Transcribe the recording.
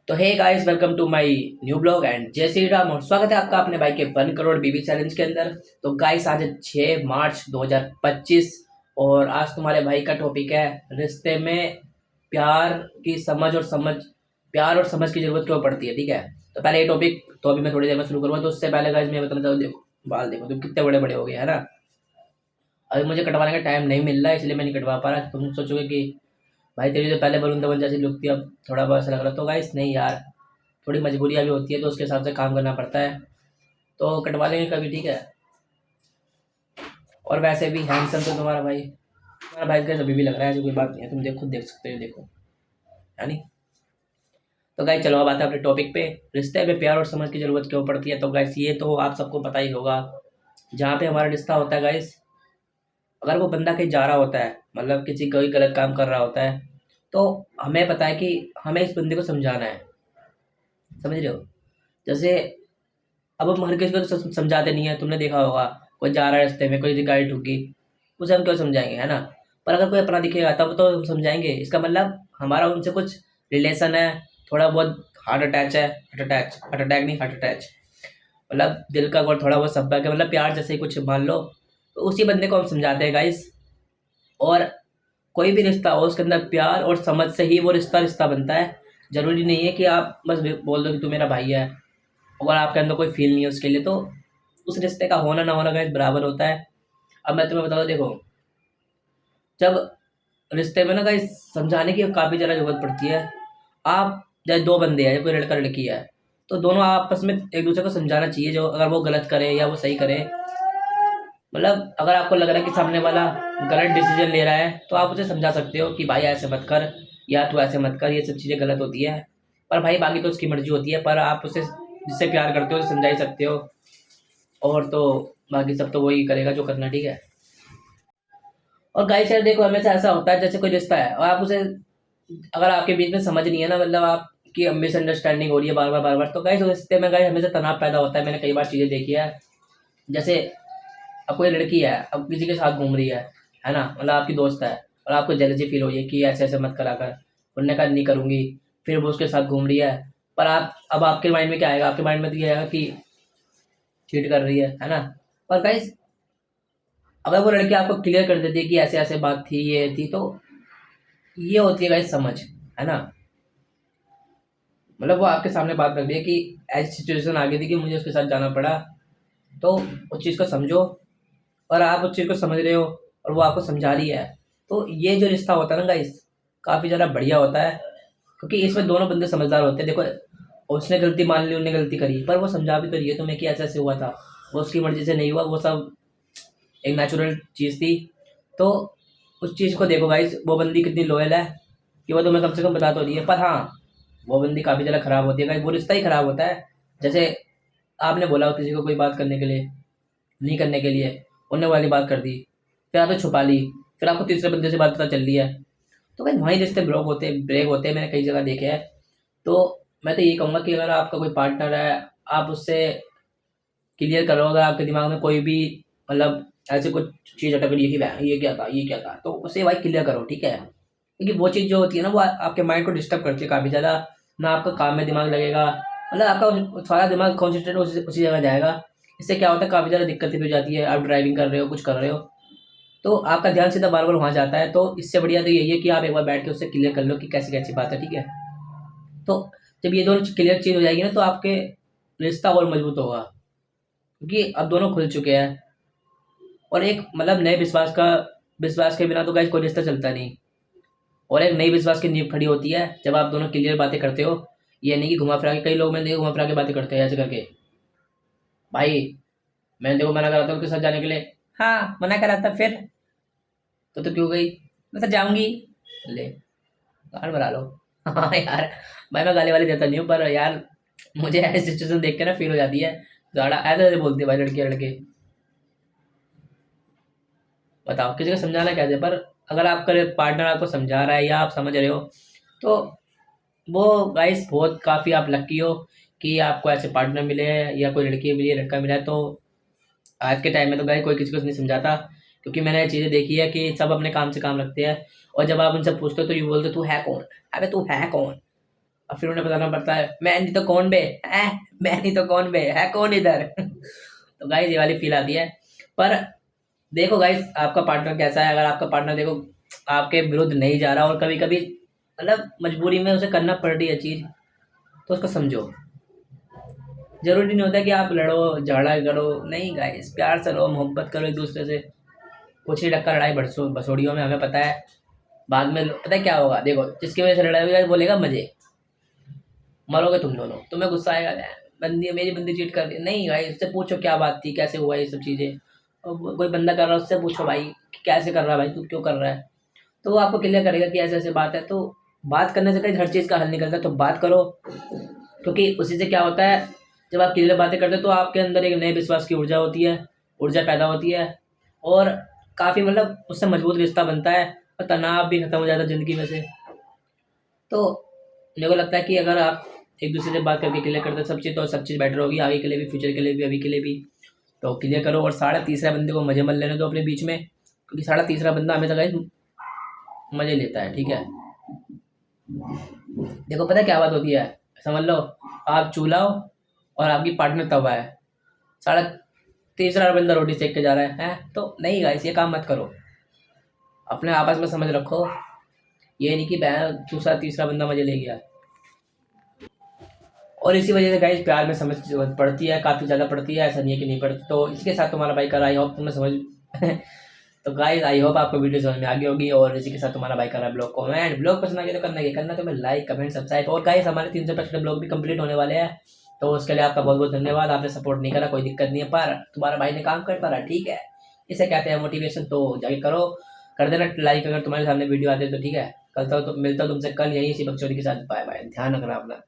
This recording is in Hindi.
तो hey guys, welcome to my new blog and जय श्री राम और स्वागत है आपका अपने भाई के 1 करोड़ बीबी चैलेंज के अंदर। तो गाइस, आज है 6 मार्च 2025 और आज तुम्हारे भाई का टॉपिक है रिश्ते में प्यार की प्यार और समझ की जरूरत क्यों पड़ती है। ठीक है, तो पहले ये टॉपिक तो अभी मैं थोड़ी देर में शुरू करूँगा। तो उससे पहले गाइस मैं बताना चाहूँ, देखो बाल देखो तुम कितने बड़े बड़े हो गए है ना। अभी मुझे कटवाने का टाइम नहीं मिल रहा है, इसलिए मैं नहीं कटवा पा रहा। तुम सोचोगे कि भाई तेरी तो पहले बलून दबन जैसी लुक थी, अब थोड़ा बहुत ऐसा लग रहा। तो गाइस नहीं यार, थोड़ी मजबूरियाँ भी होती है, तो उसके हिसाब से काम करना पड़ता है। तो कटवा लेंगे कभी, ठीक है। और वैसे भी हैंडसम तो तुम्हारा भाई का अभी भी लग रहा है, ऐसी कोई बात नहीं है। तुम खुद देख सकते हो, देखो है नहीं। तो गाइस चलो अब आते हैं अपने टॉपिक पे, रिश्ते में प्यार और समझ की जरूरत क्यों पड़ती है। तो गाइस ये तो आप सबको पता ही होगा। जहाँ पे हमारा रिश्ता होता है गाइस, अगर वो बंदा कहीं जा रहा होता है, मतलब किसी कोई गलत काम कर रहा होता है, तो हमें पता है कि हमें इस बंदे को समझाना है। समझ रहे हो? जैसे अब हम हर किसी को तो समझाते नहीं है। तुमने देखा होगा, कोई जा रहा है रास्ते में, कोई गाड़ी ठुक गई, उसे हम क्यों समझाएंगे, है ना। पर अगर कोई अपना दिखेगा तब तो हम समझाएंगे। इसका मतलब हमारा उनसे कुछ रिलेशन है, थोड़ा बहुत हार्ट अटैच है। हार्ट अटैक नहीं, हार्ट अटैच मतलब दिल का और थोड़ा बहुत संपर्क है, मतलब प्यार जैसे ही कुछ मान लो। तो उसी बंदे को हम समझाते हैं गाइस। और कोई भी रिश्ता हो, उसके अंदर प्यार और समझ से ही वो रिश्ता रिश्ता बनता है। जरूरी नहीं है कि आप बस बोल दो कि तू मेरा भाई है, अगर आपके अंदर कोई फील नहीं है उसके लिए, तो उस रिश्ते का होना ना होना गाइस बराबर होता है। अब मैं तुम्हें बता दूं, देखो जब रिश्ते में ना गाइस समझाने की काफ़ी ज़्यादा जरूरत पड़ती है। आप जैसे दो बंदे हैं, कोई लड़का लड़की है, तो दोनों आपस में एक दूसरे को समझाना चाहिए। जो अगर वो गलत करे या वो सही करे, मतलब अगर आपको लग रहा है कि सामने वाला गलत डिसीजन ले रहा है, तो आप उसे समझा सकते हो कि भाई ऐसे मत कर, या तू ऐसे मत कर, ये सब चीज़ें गलत होती है। पर भाई बाकी तो उसकी मर्जी होती है, पर आप उसे जिससे प्यार करते हो उसे समझा ही सकते हो। और तो बाकी सब तो वही करेगा जो करना, ठीक है। और गाइस यार देखो, हमेशा ऐसा होता है जैसे कोई रिश्ता है और आप उसे, अगर आपके बीच में समझ नहीं है ना, मतलब आपकी मिसअंडरस्टैंडिंग हो रही है बार बार, तो गाइस उस रिश्ते में गाइस हमेशा तनाव पैदा होता है। मैंने कई बार चीज़ें देखी है। जैसे अब कोई लड़की है, अब किसी के साथ घूम रही है ना, मतलब आपकी दोस्त है, और आपको जेलसी फील हो रही है कि ऐसे ऐसे मत करा कर। उन्होंने कहा नहीं करूँगी, फिर वो उसके साथ घूम रही है। पर आप, अब आपके माइंड में क्या आएगा? आपके माइंड में तो ये आएगा कि चीट कर रही है ना। पर गाइस अगर वो लड़की आपको क्लियर कर देती है कि ऐसे ऐसे बात थी, ये थी, तो ये होती है गाइस समझ, है ना। मतलब वो आपके सामने बात रख दी है कि ऐसी सिचुएशन आ गई थी कि मुझे उसके साथ जाना पड़ा। तो उस चीज़ को समझो, और आप उस चीज़ को समझ रहे हो और वो आपको समझा रही है, तो ये जो रिश्ता होता है ना गाइस, काफ़ी ज़्यादा बढ़िया होता है। क्योंकि इसमें दोनों बंदे समझदार होते हैं। देखो उसने गलती मान ली, उन्होंने गलती करी, पर वो समझा भी तो रही है तुम्हें कि ऐसे ऐसे हुआ था, वो उसकी मर्जी से नहीं हुआ, वो सब एक नेचुरल चीज़ थी। तो उस चीज़ को देखो गाइस, वो बंदी कितनी लॉयल है कि वो तुम्हें कम से कम बता तो रही है। पर हाँ, वो बंदी काफ़ी ज़्यादा खराब होती है गाइस, वो रिश्ता ही खराब होता है। जैसे आपने बोला किसी को कोई बात करने के लिए, नहीं करने के लिए, उन्होंने वाली बात कर दी, फिर आपने छुपा ली, फिर आपको तीसरे बंदे से बात पता चल रही है, तो भाई वहीं रिश्ते ब्रेक होते हैं। मैंने कई जगह देखे हैं। तो मैं तो यही कहूँगा कि अगर आपका कोई पार्टनर है, आप उससे क्लियर करो। अगर आपके दिमाग में कोई भी, मतलब ऐसे कुछ चीज़ अटक रही है कि भाई ये क्या था, तो उसे भाई क्लियर करो, ठीक है। क्योंकि वो चीज़ जो होती है ना, वो आपके माइंड को डिस्टर्ब करती है काफ़ी ज़्यादा। ना आपका काम में दिमाग लगेगा, मतलब आपका सारा दिमाग कॉन्सेंट्रेट उसी जगह जाएगा। इससे क्या होता है, काफ़ी ज़्यादा दिक्कतें भी हो जाती है। आप ड्राइविंग कर रहे हो, कुछ कर रहे हो, तो आपका ध्यान सीधा बार बार वहाँ जाता है। तो इससे बढ़िया तो यही है कि आप एक बार बैठ के उससे क्लियर कर लो कि कैसी कैसी बात है, ठीक है। तो जब ये दोनों क्लियर चीज़ हो जाएगी ना, तो आपके रिश्ता और मजबूत होगा, क्योंकि अब दोनों खुल चुके हैं। और एक मतलब नए विश्वास के बिना तो गाइस कोई रिश्ता चलता नहीं। और एक नई विश्वास की नींव खड़ी होती है जब आप दोनों क्लियर बातें करते हो। ये नहीं कि घुमा फिरा के, कई लोग मैंने देखा घुमा फिरा के बातें करते हैं ऐसे करके। भाई मैंने देखो मना करा था उसके साथ जाने के लिए, हाँ मना करा था, फिर तो क्यों गई? मैं तो जाऊंगी। ले गाल भरा लो। हाँ यार, भाई मैं गाली वाली देता नहीं हूँ, पर यार मुझे ऐसी सिचुएशन देख के ना फील हो जाती है। ज़्यादा ऐसे ऐसे बोलती है भाई लड़के लड़के। बताओ किसी को समझाना कैसे? पर अगर आपका पार्टनर आपको समझा रहा है या आप समझ रहे हो, तो वो गाइस बहुत काफ़ी आप लकी हो कि आपको ऐसे पार्टनर मिले हैं, या कोई लड़की मिली है, लड़का मिला है। तो आज के टाइम में तो गाइस कोई किसी को नहीं समझाता, क्योंकि मैंने ये चीज़ें देखी है कि सब अपने काम से काम रखते हैं। और जब आप उनसे पूछते हो तो ये बोलते तू है कौन? अबे तू है कौन? अब फिर उन्हें बताना पड़ता है मैं नहीं तो कौन बे है, मैं नहीं तो कौन बे है, कौन इधर। तो गाइस ये वाली फील आती है। पर देखो गाइस आपका पार्टनर कैसा है, अगर आपका पार्टनर देखो आपके विरुद्ध नहीं जा रहा और कभी कभी मतलब मजबूरी में उसे करना पड़ रही है चीज़, तो उसको समझो। जरूरी नहीं होता कि आप लड़ो झगड़ा करो, नहीं गाइस प्यार से रहो, मोहब्बत करो एक दूसरे से। कुछ ही टक्कर लड़ाई बसोड़ियों में हमें पता है बाद में पता है क्या होगा। देखो जिसकी वजह से लड़ाई हुई है बोलेगा मजे, मरोगे तुम दोनों, तुम्हें गुस्सा आएगा बंदी मेरी बंदी चीट कर रही नहीं भाई, उससे पूछो क्या बात थी, कैसे हुआ ये सब चीज़ें। और कोई बंदा कर रहा है उससे पूछो भाई कि कैसे कर रहा है भाई, तू क्यों कर रहा है, तो वो आपको क्लियर करेगा कि ऐसे ऐसे बात है। तो बात करने से कहीं हर चीज़ का हल निकलता है, तो बात करो। क्योंकि उसी से क्या होता है, जब आप क्लियर बातें करते हो तो आपके अंदर एक नए विश्वास की ऊर्जा होती है, ऊर्जा पैदा होती है, और काफ़ी मतलब उससे मजबूत रिश्ता बनता है, और तनाव भी खत्म हो जाता है ज़िंदगी में से। तो मेरे को लगता है कि अगर आप एक दूसरे से बात करके क्लियर करते हैं सब चीज़, तो सब चीज़ बेटर होगी आगे के लिए भी, फ्यूचर के लिए भी, अभी के लिए भी। तो क्लियर करो और साढ़े तीसरा बंदे को मजे मत लेने दो अपने बीच में, क्योंकि साढ़े तीसरा बंदा हमेशा गाइस मजे लेता है, ठीक है। देखो पता है क्या बात होती है, समझ लो आप चूल्हा हो और आपकी पार्टनर तवा है, साढ़े तीसरा बंदा रोटी सेक के जा रहा है, तो नहीं गाइस ये काम मत करो, अपने आपस में समझ रखो। ये नहीं कि दूसरा तीसरा बंदा मजे ले गया। और इसी वजह से गाइस प्यार में समझ पड़ती है, काफ़ी ज़्यादा पड़ती है, ऐसा नहीं है कि नहीं पड़ती। तो इसके साथ तुम्हारा भाई कर, आई होप तुम्हें समझ तो गाइस आई होप आपको वीडियो समझ में आ गई होगी। और इसी के साथ तुम्हारा भाई कर रहा है ब्लॉग को एंड ब्लॉग पसंद आ गया तो करना तो मैं लाइक कमेंट सब्सक्राइब। और गाइस हमारे 365 ब्लॉग भी कंप्लीट होने वाले हैं, तो उसके लिए आपका बहुत बहुत धन्यवाद। आपने सपोर्ट नहीं करा कोई दिक्कत नहीं है, पर तुम्हारा भाई ने काम कर पा रहा, ठीक है। इसे कहते हैं मोटिवेशन, तो जाके करो, कर देना लाइक अगर तुम्हारे सामने वीडियो आते हैं तो, ठीक है। कल तो मिलता हूँ तुमसे कल यही इसी बकचोदी के साथ, बाय बाय, ध्यान रखना अपना।